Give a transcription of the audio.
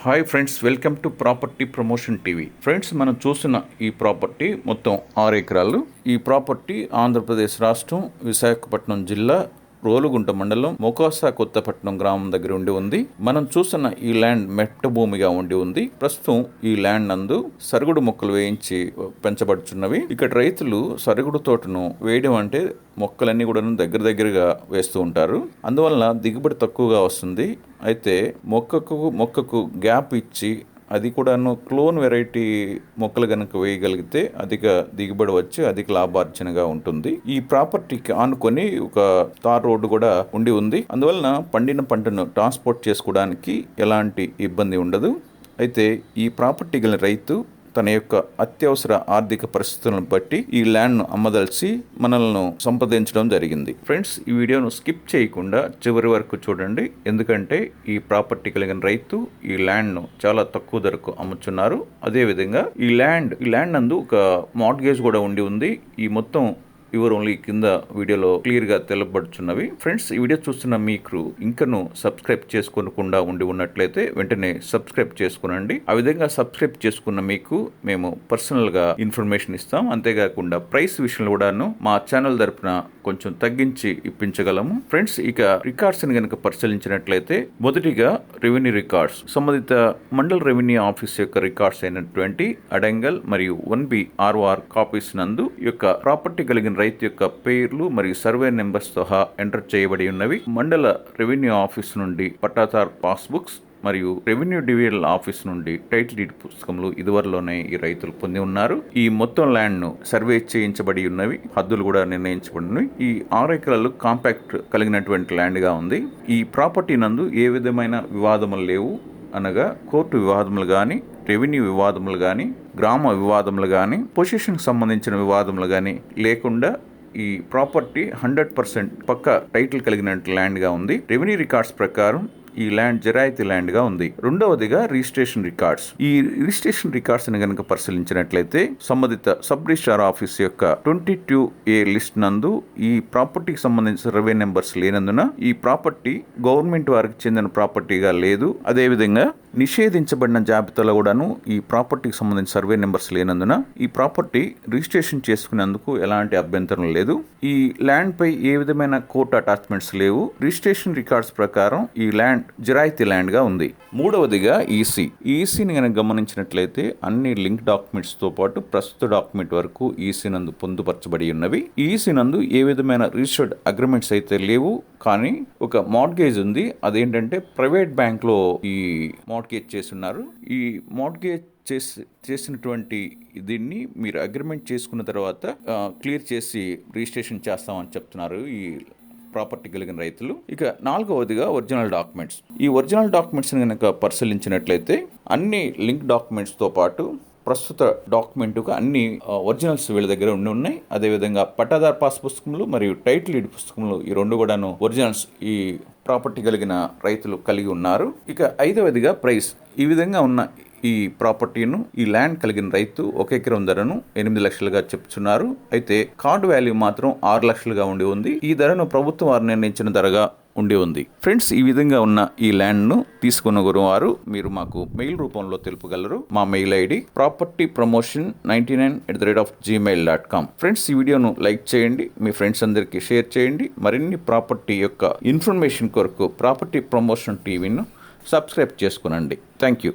Hi friends, welcome to property promotion TV. Friends, మనం చూస్తున్న ఈ ప్రాపర్టీ మొత్తం 6 ఎకరాలు. ఈ ప్రాపర్టీ ఆంధ్రప్రదేశ్ రాష్ట్రం, విశాఖపట్నం జిల్లా, రోలుగుంట మండలం, మొకాసా కొత్తపట్నం గ్రామం దగ్గర ఉంది. మనం చూస్తున్న ఈ ల్యాండ్ మెట్ట భూమిగా ఉంది. ప్రస్తుతం ఈ ల్యాండ్ నందు సరుగుడు మొక్కలు వేయించి పెంచబడుచున్నవి. ఇక్కడ రైతులు సరుగుడు తోటను వేయడం అంటే మొక్కలన్నీ కూడా దగ్గరగా వేస్తూ ఉంటారు. అందువలన దిగుబడి తక్కువగా వస్తుంది. అయితే మొక్కకు గ్యాప్ ఇచ్చి అది కూడాను క్లోన్ వెరైటీ మొక్కలు కనుక వేయగలిగితే అధిక దిగుబడి వచ్చి అధిక లాభార్జనగా ఉంటుంది. ఈ ప్రాపర్టీకి ఆనుకొని ఒక తార్ రోడ్డు కూడా ఉంది. అందువలన పండిన పంటను ట్రాన్స్పోర్ట్ చేసుకోవడానికి ఎలాంటి ఇబ్బంది ఉండదు. అయితే ఈ ప్రాపర్టీ గల రైతు తన యొక్క అత్యవసర ఆర్థిక పరిస్థితులను బట్టి ఈ ల్యాండ్ను అమ్మదలిచి మనల్ని సంప్రదించడం జరిగింది. ఫ్రెండ్స్, ఈ వీడియోను స్కిప్ చేయకుండా చివరి వరకు చూడండి. ఎందుకంటే ఈ ప్రాపర్టీ కలిగిన రైతు ఈ ల్యాండ్ను చాలా తక్కువ ధరకు అమ్ముచున్నారు. అదేవిధంగా ఈ ల్యాండ్ నందు ఒక మార్ట్గేజ్ కూడా ఉంది. ఈ మొత్తం ఓన్లీ కింద వీడియోలో క్లియర్ గా తెలపబడుచున్నవి. ఫ్రెండ్స్, ఈ వీడియో చూస్తున్న మీకు ఇంకను సబ్స్క్రైబ్ చేసుకోకుండా ఉన్నట్లయితే వెంటనే సబ్స్క్రైబ్ చేసుకునండి. ఆ విధంగా సబ్స్క్రైబ్ చేసుకున్న మీకు మేము పర్సనల్ గా ఇన్ఫర్మేషన్ ఇస్తాం. అంతేకాకుండా ప్రైస్ విషయంలో కూడాను మా ఛానల్ తరపున కొంచెం తగ్గించి ఇప్పించగలము. ఫ్రెండ్స్, ఇక రికార్డ్స్ ని కనుక పరిశీలించినట్లయితే మొదటిగా రెవెన్యూ రికార్డ్స్, సంబంధిత మండల రెవెన్యూ ఆఫీస్ యొక్క రికార్డ్స్ అయినటువంటి అడంగల్ మరియు 1B ROR కాపీస్ నందు యొక్క ప్రాపర్టీ కలిగిన రైతు యొక్క పేర్లు మరియు సర్వే నెంబర్స్ సహా ఎంటర్ చేయబడి ఉన్నవి. మండల రెవెన్యూ ఆఫీస్ నుండి పట్టాదార్ పాస్బుక్స్ మరియు రెవెన్యూ డివిజనల్ ఆఫీస్ నుండి టైటిల్ డీడ్ పుస్తకములు ఇదివరలోనే ఈ రైతులు పొంది ఉన్నారు. ఈ మొత్తం ల్యాండ్ ను సర్వే చేయించబడి ఉన్నవి. హద్దులు కూడా నిర్ణయించబడినవి. ఈ 6 ఎకరాలు కాంపాక్ట్ కలిగినటువంటి ల్యాండ్ గా ఉంది. ఈ ప్రాపర్టీ నందు ఏ విధమైన వివాదములు లేవు. అనగా కోర్టు వివాదములు కానీ, రెవెన్యూ వివాదములు కానీ, గ్రామ వివాదములు కానీ, పొజిషన్కి సంబంధించిన వివాదములు కానీ లేకుండా ఈ ప్రాపర్టీ 100% పక్కా టైటిల్ కలిగిన ల్యాండ్గా ఉంది. రెవెన్యూ రికార్డ్స్ ప్రకారం ఈ ల్యాండ్ జరాయితీ ల్యాండ్ గా ఉంది. రెండవదిగా రిజిస్ట్రేషన్ రికార్డ్స్. ఈ రిజిస్ట్రేషన్ రికార్డ్స్ ని కనుక పరిశీలించినట్లయితే సంబంధిత సబ్ రిజిస్ట్రార్ ఆఫీస్ యొక్క 22A లిస్ట్ నందు ఈ ప్రాపర్టీకి సంబంధించిన సర్వే నెంబర్స్ లేనందున ఈ ప్రాపర్టీ గవర్నమెంట్ వారికి చెందిన ప్రాపర్టీగా లేదు. అదేవిధంగా నిషేధించబడిన జాబితాలో కూడాను ఈ ప్రాపర్టీకి సంబంధించిన సర్వే నెంబర్స్ లేనందున ఈ ప్రాపర్టీ రిజిస్ట్రేషన్ చేసుకునేందుకు ఎలాంటి అభ్యంతరం లేదు. ఈ ల్యాండ్ పై ఏ విధమైన కోర్టు అటాచ్మెంట్స్ లేవు. రిజిస్ట్రేషన్ రికార్డ్స్ ప్రకారం ఈ ల్యాండ్ జరాయితీ ల్యాండ్ గా ఉంది. మూడవదిగా ఈసీని కనుక గమనించినట్లయితే అన్ని లింక్ డాక్యుమెంట్స్ తో పాటు ప్రస్తుత డాక్యుమెంట్ వరకు ఈసీ నందు పొందుపరచబడి ఉన్నవి. ఈసీ నందు ఏ విధమైన రిజిస్టర్డ్ అగ్రిమెంట్స్ అయితే లేవు. కానీ ఒక మార్ట్గేజ్ ఉంది. అదేంటంటే ప్రైవేట్ బ్యాంక్ లో ఈ మార్ట్గేజ్ చేస్తున్నారు. ఈ మార్ట్గేజ్ చేసినటువంటి దీన్ని మీరు అగ్రిమెంట్ చేసుకున్న తర్వాత క్లియర్ చేసి రిజిస్ట్రేషన్ చేస్తామని చెప్తున్నారు ఈ ప్రాపర్టీ కలిగిన రైతులు. ఇక 4వదిగా ఒరిజినల్ డాక్యుమెంట్స్. ఈ ఒరిజినల్ డాక్యుమెంట్స్ కనుక పరిశీలించినట్లయితే అన్ని లింక్ డాక్యుమెంట్స్ తో పాటు ప్రస్తుత డాక్యుమెంట్గా అన్ని ఒరిజినల్స్ వీళ్ళ దగ్గర ఉన్నాయి. అదేవిధంగా పట్టాదార్ పాస్ పుస్తకములు మరియు టైటిల్ డీడ్ పుస్తకములు ఈ రెండు కూడాను ఒరిజినల్స్ ఈ ప్రాపర్టీ కలిగిన రైతులు కలిగి ఉన్నారు. ఇక 5వదిగా ప్రైస్. ఈ విధంగా ఉన్న ఈ ప్రాపర్టీను ఈ ల్యాండ్ కలిగిన రైతు 1 ఎకరం ధరను 8 లక్షలుగా చెప్తున్నారు. అయితే కార్డు వాల్యూ మాత్రం 6 లక్షలుగా ఉంది. ఈ ధరను ప్రభుత్వం వారు నిర్ణయించిన ధరగా ఉంది. ఫ్రెండ్స్, ఈ విధంగా ఉన్న ఈ ల్యాండ్ ను తీసుకున్న వారు మీరు మాకు మెయిల్ రూపంలో తెలుపగలరు. మా మెయిల్ ఐడి propertypromotion99@gmail.com. ఫ్రెండ్స్, ఈ వీడియోను లైక్ చేయండి, మీ ఫ్రెండ్స్ అందరికీ షేర్ చేయండి. మరిన్ని ప్రాపర్టీ యొక్క ఇన్ఫర్మేషన్ కొరకు ప్రాపర్టీ ప్రమోషన్ టీవీను సబ్స్క్రైబ్ చేసుకునండి. Thank you.